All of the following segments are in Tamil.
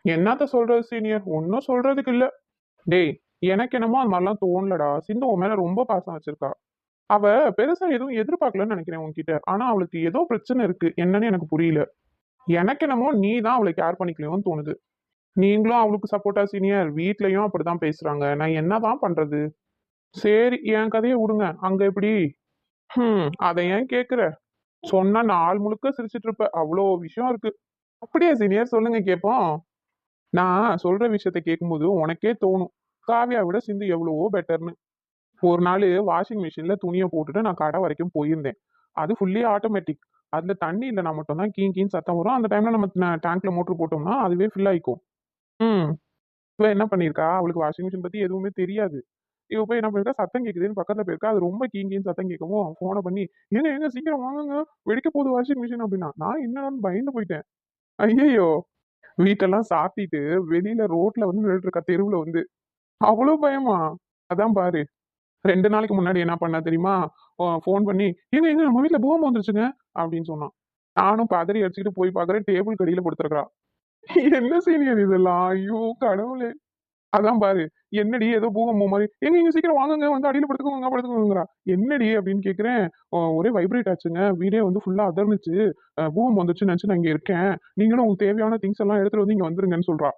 என்னத்த சொல்றது சீனியர், ஒன்னும் சொல்றதுக்கு இல்ல. டேய், எனக்கு என்னமோ அந்த மாதிரிலாம் தோணலடா. சிந்து உன் மேல ரொம்ப பாசம் வச்சிருக்கா. அவ பெருசா எதுவும் எதிர்பார்க்கலன்னு நினைக்கிறேன் உன்கிட்ட. ஆனா அவளுக்கு ஏதோ பிரச்சனை இருக்கு, என்னன்னு எனக்கு புரியல. எனக்கு என்னமோ நீ தான் அவளை கேர் பண்ணிக்கலையோன்னு தோணுது. நீங்களும் அவளுக்கு சப்போர்ட்டா சீனியர், வீட்லயும் அப்படிதான் பேசுறாங்க. நான் என்னதான் பண்றது? சரி, என் கதையை விடுங்க. அங்க எப்படி? அதை ஏன் கேக்குற? சொன்னா நாள் முழுக்க சிரிச்சிட்டு இருப்ப, அவ்வளோ விஷயம் இருக்கு. அப்படியே சீனியர், சொல்லுங்க கேட்போம். நான் சொல்ற விஷயத்த கேட்கும்போது உனக்கே தோணும், காவியா விட சிந்து எவ்வளவோ பெட்டர்னு. ஒரு நாள் வாஷிங் மிஷின்ல துணியை போட்டுட்டு நான் கடை வரைக்கும் போயிருந்தேன். அது ஃபுல்லி ஆட்டோமேட்டிக். அதுல தண்ணி இல்லைனா மட்டும் தான் கீங் கீன்னு சத்தம் வரும். அந்த டைம்ல நம்ம டேங்க்ல மோட்டர் போட்டோம்னா அதுவே ஃபில் ஆயிக்கும். ம் இவ என்ன பண்ணிருக்கா, அவளுக்கு வாஷிங் மிஷின் பத்தி எதுவுமே தெரியாது. இவ போய் என்ன பண்ணிருக்கா, சத்தம் கேக்குதுன்னு பக்கத்துல போயிருக்கா. அது ரொம்ப கீங் கீன்னு சத்தம் கேட்கவும் போனை பண்ணி, ஏங்க ஏங்க சீக்கிரம் வாங்குங்க, வெடிக்க போகுது வாஷிங் மிஷின் அப்படின்னா. நான் என்னன்னு பயந்து போயிட்டேன். ஐயையோ, வீட்டெல்லாம் சாத்திட்டு வெளியில ரோட்ல வந்து நின்னுட்டு இருக்கா, தெருவுல வந்து. அவ்வளவு பயமா? அதான் பாரு. 2 நாளைக்கு முன்னாடி என்ன பண்ணா தெரியுமா? ஃபோன் பண்ணி, "ஏங்க ஏங்க நம்ம வீட்ல பூகம்பம் வந்துருச்சுங்க" அப்படின்னு சொன்னான். நானும் பதறி அடிச்சுக்கிட்டு போய் பார்க்குறேன், டேபிள்க்கு அடியில படுத்துருக்கா. என்ன சீனியர் இதெல்லாம்? ஐயோ கடவுளே! அதான் பாரு. என்னடி ஏதோ பூகம்பம் மாரி, "ஏங்க இங்க சீக்கிரம் வாங்கங்க, வந்து அடியில படுத்துக்கோங்க படுத்துக்கோங்கங்கிறா." என்னடி அப்படின்னு கேட்கிறேன். ஒரே வைப்ரேட் ஆச்சுங்க. வீடே வந்து ஃபுல்லா அதிர்ந்துச்சு. பூகம்பம் வந்துருச்சுன்னு நெனச்சு நான் இங்க இருக்கேன். நீங்களும் உங்களுக்கு தேவையான திங்ஸ் எல்லாம் எடுத்துட்டு வந்து இங்க வந்துருங்கன்னு சொல்றா.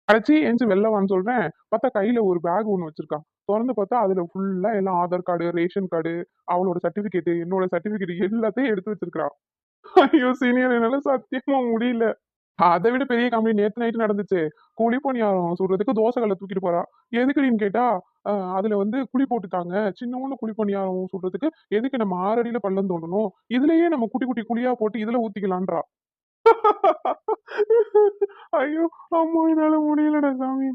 அடச்சீ! எந்திச்சு வெளில வான்னு சொல்றேன். பார்த்தா கையில ஒரு பேக் ஒண்ணு வச்சிருக்கா. தொறந்து பார்த்தா அதுல ஃபுல்லா எல்லாம் ஆதார் கார்டு, ரேஷன் கார்டு, அவளோட சர்டிபிகேட், என்னோட சர்டிபிகேட் எல்லாத்தையும் எடுத்து வச்சிருக்கா. ஐயோ சீனியர், என்னால சத்தியமா முடியல. அத விட பெரிய காமெடி நேத்து நைட் நடந்துச்சு. குழி பணியாரம் சுடுறதுக்கு தோசை கல்ல தூக்கிட்டு போறா. எதுக்குடின்னு கேட்டா, அதுல வந்து குழி போட்டுட்டாங்க. சின்னூண்டு குழி பணியாரம் சுடுறதுக்கு எதுக்கு நம்ம 6 அடியில பள்ளம் தோண்டணும்? இதுலயே நம்ம குட்டி குட்டி குழியா போட்டு இதுல ஊத்திக்கலான்றா. ஐயோ! அம்மா என்னால முடியலடா சாமி.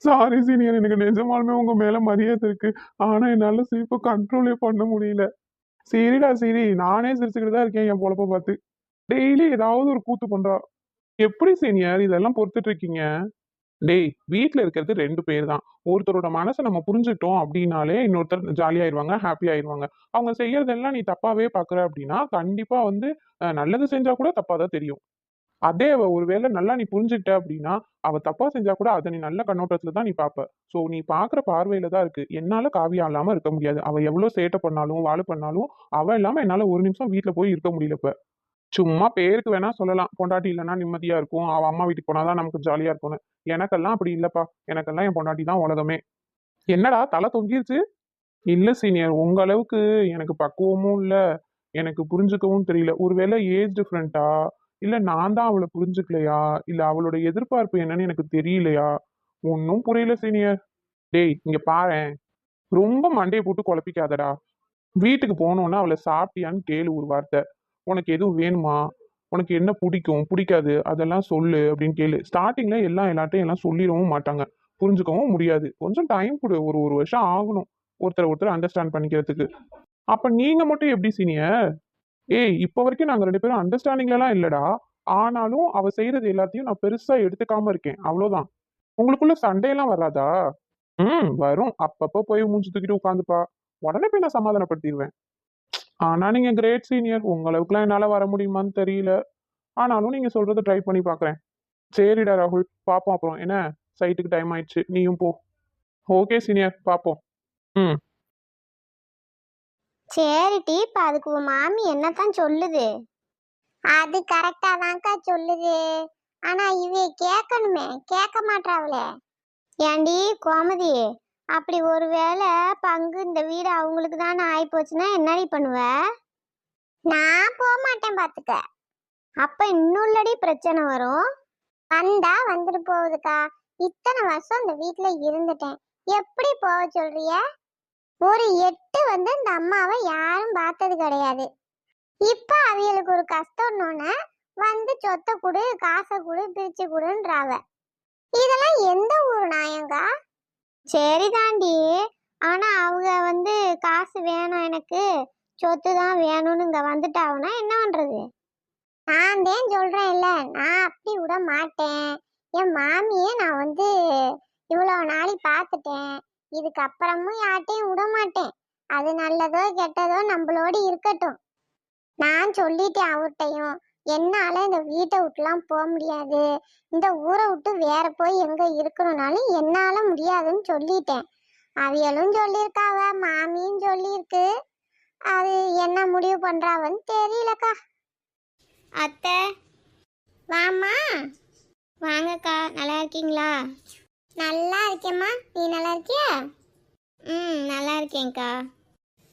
சாரி சீனியர், எனக்கு நிஜமாலுமே உங்க மேல மரியாதை இருக்கு. ஆனா என்னால சிரிப்ப கண்ட்ரோலே பண்ண முடியல. சரிடா சரி, நானே சிரிச்சுக்கிட்டு தான் இருக்கேன் என் பொழப்ப பார்த்து. டெய்லி ஏதாவது ஒரு கூத்து பண்றா. எப்படி சீனியர் இதெல்லாம் பொறுத்துட்டு இருக்கீங்க? டேய், வீட்ல இருக்கிறது 2 பேர் தான். ஒருத்தரோட மனச நம்ம புரிஞ்சுக்கிட்டோம் அப்படின்னாலே, இன்னொருத்தர் ஜாலியாயிருவாங்க, ஹாப்பி ஆயிருவாங்க. அவங்க செய்யறதெல்லாம் நீ தப்பாவே பார்க்குற அப்படின்னா, கண்டிப்பா வந்து நல்லது செஞ்சா கூட தப்பா தான் தெரியும். அதே அவ ஒருவேளை நல்லா நீ புரிஞ்சுக்கிட்ட அப்படின்னா, அவ தப்பா செஞ்சா கூட அத நீ நல்ல கண்ணோட்டத்துல தான் நீ பார்ப்ப. ஸோ நீ பார்க்குற பார்வையில தான் இருக்கு. என்னால காவியா இல்லாம இருக்க முடியாது. அவ எவ்வளோ சேட்டை பண்ணாலும், வாலு பண்ணாலும், அவ இல்லாம என்னால ஒரு நிமிஷம் வீட்ல போய் இருக்க முடியல இப்ப. சும்மா பேருக்கு வேணா சொல்லலாம். பொண்டாட்டி இல்லன்னா நிம்மதியா இருக்கும். அவ அம்மா வீட்டுக்கு போனா தான் நமக்கு ஜாலியா இருக்கும்னு. எனக்கெல்லாம் அப்படி இல்லப்பா. எனக்கெல்லாம் என் பொண்டாட்டி தான் உலகமே. என்னடா தல தொங்கிருச்சு? இல்ல சீனியர், உங்க அளவுக்கு எனக்கு பக்குவமும் இல்ல. எனக்கு புரிஞ்சுக்கவும் தெரியல. ஒருவேளை ஏஜ் டிஃபரண்ட்டா? இல்ல நான் தான் அவள புரிஞ்சுக்கலையா? இல்ல அவளோட எதிர்பார்ப்பு என்னன்னு எனக்கு தெரியலையா? ஒண்ணும் புரியல சீனியர். டேய், இங்க பாரேன். ரொம்ப மண்டைய போட்டு குழப்பிக்காதடா. வீட்டுக்கு போனோனே அவள சாப்பிட்டியான்னு கேளு ஒரு வார்த்தை. உனக்கு எதுவும் வேணுமா? உனக்கு என்ன புடிக்கும், புடிக்காது அதெல்லாம் சொல்லு அப்படின்னு கேளு. ஸ்டார்ட்டிங்ல எல்லாம் எல்லார்ட்டயும் எல்லாம் சொல்லிறவும் மாட்டாங்க. புரிஞ்சுக்கவும் முடியாது. கொஞ்சம் டைம் குடு. ஒரு வருஷம் ஆகணும். ஒருத்தர் அண்டர்ஸ்டாண்ட் பண்ணிக்கிறதுக்கு. அப்ப நீங்க மட்டும் எப்படி சீனியர்? ஏய், இப்ப வரைக்கும் நாங்க 2 பேரும் அண்டர்ஸ்டாண்டிங்லலாம் இல்லடா. ஆனாலும் அவ செய்றது எல்லாத்தையும் நான் பெருசா எடுத்துக்காம இருக்கேன். அவ்வளோதான். உங்களுக்குள்ள சண்டையெல்லாம் வராதா? வரும். அப்பப்போ போய் மூஞ்சி தூக்கிட்டு உட்காந்துப்பா. உடனே போய் நான் சமாதானப்படுத்திருவேன். ஆனா நீங்க கிரேட் சீனியர். உங்க அளவுக்குலாம் என்னால வர முடியுமான்னு தெரியல. ஆனாலும் நீங்க சொல்றத ட்ரை பண்ணி பார்க்குறேன். சரிடா ராகுல். பார்ப்போம் அப்புறம். என்ன? சைட்டுக்கு டைம் ஆயிடுச்சு. நீயும் போ. Okay senior. பார்ப்போம். ம். சரிடி, இப்ப அதுக்கு உன் மாமி என்னத்தான் சொல்லுது? அது கரெக்டா தான்க்கா சொல்லுது. ஆனா இவ கேட்கணுமே, கேட்க மாட்டாவளே. ஏண்டி கோமதி, அப்படி ஒருவேளை பங்கு இந்த வீடு அவங்களுக்கு தானே ஆயிப்போச்சுன்னா என்னடி பண்ணுவ? நான் போக மாட்டேன் பாத்துக்க. அப்ப இன்னுள்ளடி பிரச்சனை வரும். வந்தா வந்துட்டு போகுதுக்கா. இத்தனை வருஷம் இந்த வீட்டுல இருந்துட்டேன். எப்படி போக சொல்றிய? ஒரு 8 வந்து இந்த அம்மாவை யாரும் பார்த்தது கிடையாது. இப்ப அவியலுக்கு ஒரு கஷ்டம்னோன்னு வந்து சொத்தை குடு, காசை குடு, பிரிச்சு குடுன்றாவ. இதெல்லாம் எந்த ஊர் நியாயங்கா? சரிதாண்டி. ஆனா அவங்க வந்து காசு வேணும், எனக்கு சொத்து தான் வேணும்னு இங்க வந்துட்டாங்கன்னா என்ன பண்றது? நான் தான் சொல்றேன் இல்ல, நான் அப்படி விட மாட்டேன். என் மாமியே நான் வந்து இவ்வளவு நாளை பார்த்துட்டேன். இதுக்கப்புறமும் யார்ட்டையும் விட மாட்டேன். அது நல்லதோ கெட்டதோ நம்மளோட இருக்கட்டும். நான் சொல்லிட்டேன் அவர்கிட்டையும். என்னால இந்த வீட்டை விட்டுலாம் போக முடியாது, இந்த ஊரை விட்டு வேற போய் எங்க இருக்கணும்னாலும் என்னால முடியாதுன்னு சொல்லிட்டேன். அவியலும் சொல்லியிருக்காவ, மாமியும் சொல்லியிருக்கு. அது என்ன முடிவு பண்றாவன்னு தெரியலக்கா. அத்தை வாம்மா. வாங்கக்கா, நல்லா இருக்கீங்களா? நல்லா இருக்கேம்மா, நீ நல்லா இருக்கியா? நல்லா இருக்கேன்க்கா.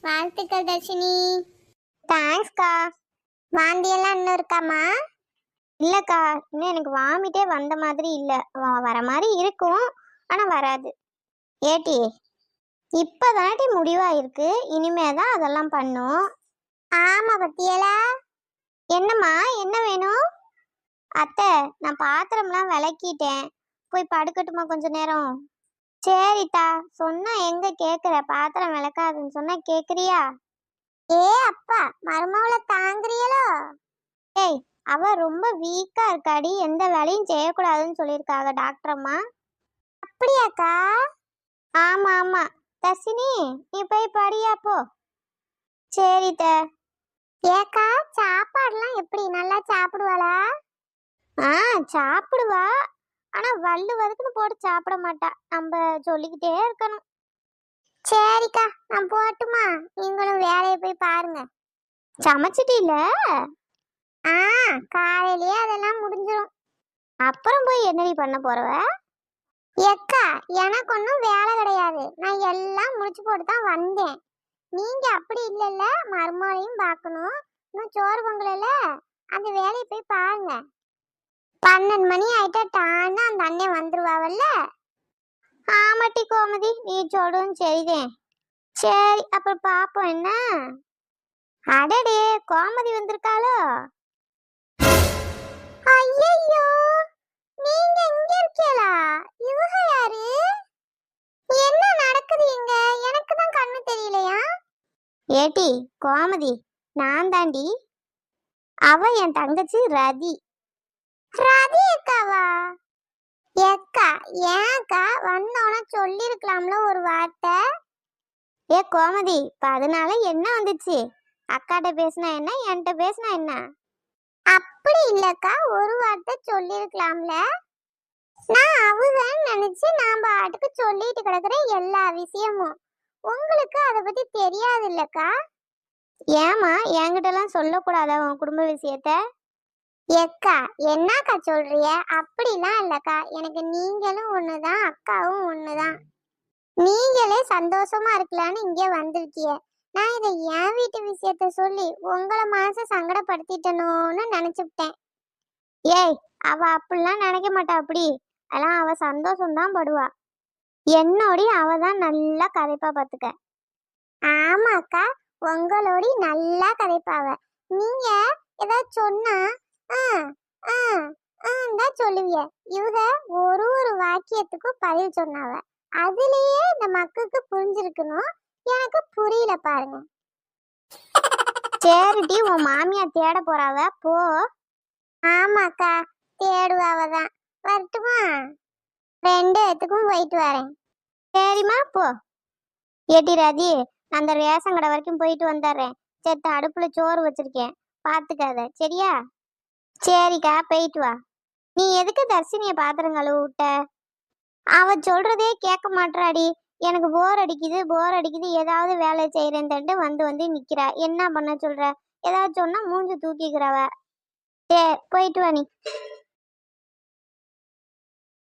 வாழ்த்துக்கள் தர்ஷினி. தேங்க்ஸ்க்கா. வாந்தியெல்லாம் இன்னும் இருக்காம்மா? இல்லைக்கா, இன்னும் எனக்கு வாமிட்டே வந்த மாதிரி இல்லை. வர மாதிரி இருக்கும், ஆனால் வராது. ஏட்டி, இப்போதானட்டி முடிவாயிருக்கு, இனிமே தான் அதெல்லாம் பண்ணும். ஆமாம் பத்தியலா. என்னம்மா, என்ன வேணும்? அத்தை, நான் பாத்திரம்லாம் விளக்கிட்டேன், போய் படுக்கட்டுமா கொஞ்ச நேரம்? சரித்தா, சொன்னா எங்க கேக்குற? பாத்திரம் விளக்காதுன்னு சொன்னா கேக்குறியா? ஏ அப்பா, மருமவளை தாங்குறியலோ? ஏய், அவ ரொம்ப வீக்கா இருக்காடி, எந்த வேலையும் செய்யக்கூடாதுன்னு சொல்லியிருக்காங்க டாக்டர் அம்மா. அப்படியாக்கா? ஆமா ஆமா. தர்ஷினி, நீ போய் படியா போ. சரித்த. ஏக்கா, சாப்பாடுலாம் எப்படி, நல்லா சாப்பிடுவாளா? சாப்பிடுவா, ஆனா வள்ளு வதுக்குன்னு போட்டு சாப்பிட மாட்டா. நம்ம சொல்லிக்கிட்டே இருக்கணும். சரிக்கா, நான் போட்டுமா? நீங்களும் வேலையை போய் பாருங்க. சமைச்சிட்டீல? காலையிலேயே அதெல்லாம் முடிஞ்சிடும். அப்புறம் போய் என்னடி பண்ண போறவ? எக்கா, எனக்கு ஒன்றும் வேலை கிடையாது, நான் எல்லாம் முடிச்சு போட்டு தான் வந்தேன். நீங்க அப்படி இல்லைல்ல, மருமகளையும் பார்க்கணும், இன்னும் சோறு பொங்கல, அந்த வேலையை போய் பாருங்க. 12 மணி ஆயிட்டா டான்னு அந்த அண்ணன் வந்துருவாவல்ல. ஆமாட்டி கோமதி, நீ சொல்லும் சரிதேன். சரி, அப்புறம் பாப்போம் என்ன. அடடே, கோமதி வந்திருக்காளோ? ஐயோ, நீங்க இங்க இருக்கீங்களா? இவங்க யாரு? என்ன நடக்குது இங்க? எனக்கு தான் கண்ணு தெரியலையா? ஏட்டி கோமதி, நான் தாண்டி. அவ என் தங்கச்சி ரதி. ரதி அக்காவா? ஏக்கா, ஏன்க்கா வந்தோன்னா சொல்லிருக்கலாம்ல ஒரு வார்த்தை. ஏ கோமதி, இப்ப அதனால என்ன வந்துச்சு? அக்காட்ட பேசினா என்ன, என்கிட்ட பேசினா என்ன? அப்படி இல்லக்கா, ஒரு வார்த்தை சொல்லிருக்கலாம்ல. நான் அவங்கன்னு நினைச்சு நான் பாட்டுக்கு சொல்லிட்டு கிடக்குறேன் எல்லா விஷயமும். உங்களுக்கு அதை பத்தி தெரியாது இல்லக்கா? ஏமா என்கிட்ட எல்லாம் சொல்லக்கூடாதா உன் குடும்ப விஷயத்த? எக்கா, என்னக்கா சொல்றிய? அப்படிலாம் இல்லக்கா, எனக்கு நீங்களும் ஒண்ணுதான், அக்காவும் ஒண்ணுதான். நீங்களே சந்தோஷமா இருக்கலான்னு இங்கே வந்திருக்கிய. நான் இதை என் வீட்டு விஷயத்த சொல்லி உங்களை மனசை சங்கடப்படுத்திட்டனோன்னு நினைச்சுட்டேன். ஏய், அவ அப்படிலாம் நினைக்க மாட்டா. அப்படி அதெல்லாம் அவ சந்தோஷம்தான் படுவா. என்னோடி அவ தான் நல்லா கதைப்பா பாத்துக்க. ஆமாக்கா, உங்களோடி நல்லா கதைப்பாவ. நீங்க ஏதாவது சொன்னா தான் சொல்லுவிய. இவங்க ஒரு வாக்கியத்துக்கும் பதில் சொன்னாவ. அதுலயே இந்த மக்களுக்கு புரிஞ்சிருக்கணும், எனக்கு புரியல பாருங்க. சரிட்டி, உன் மாமியா தேட போறாவ, போ. ஆமாக்கா, தேடுவாவதான். வரட்டுமா? 2 இடத்துக்கும் போயிட்டு வரேன். சரிம்மா, போ. ஏட்டி ரதி, நான் அந்த ரேஷன் கடை வரைக்கும் போயிட்டு வந்துடுறேன். செத்த அடுப்புல சோறு வச்சிருக்கேன், பாத்துக்காத சரியா? சரிக்கா, போயிட்டு வா. நீ எதுக்கு தர்ஷினிய பாத்திரம் கழுவு விட்ட? அவ சொல்றதே கேட்க மாட்டாடி. எனக்கு போர் அடிக்குது, ஏதாவது வேலை செய்யறேன்ட்டு வந்து நிக்கிறா. என்ன பண்ண சொல்ற? ஏதாவது சொன்னா மூஞ்சி தூக்கிக்கிறவ. போயிட்டு வா நீ.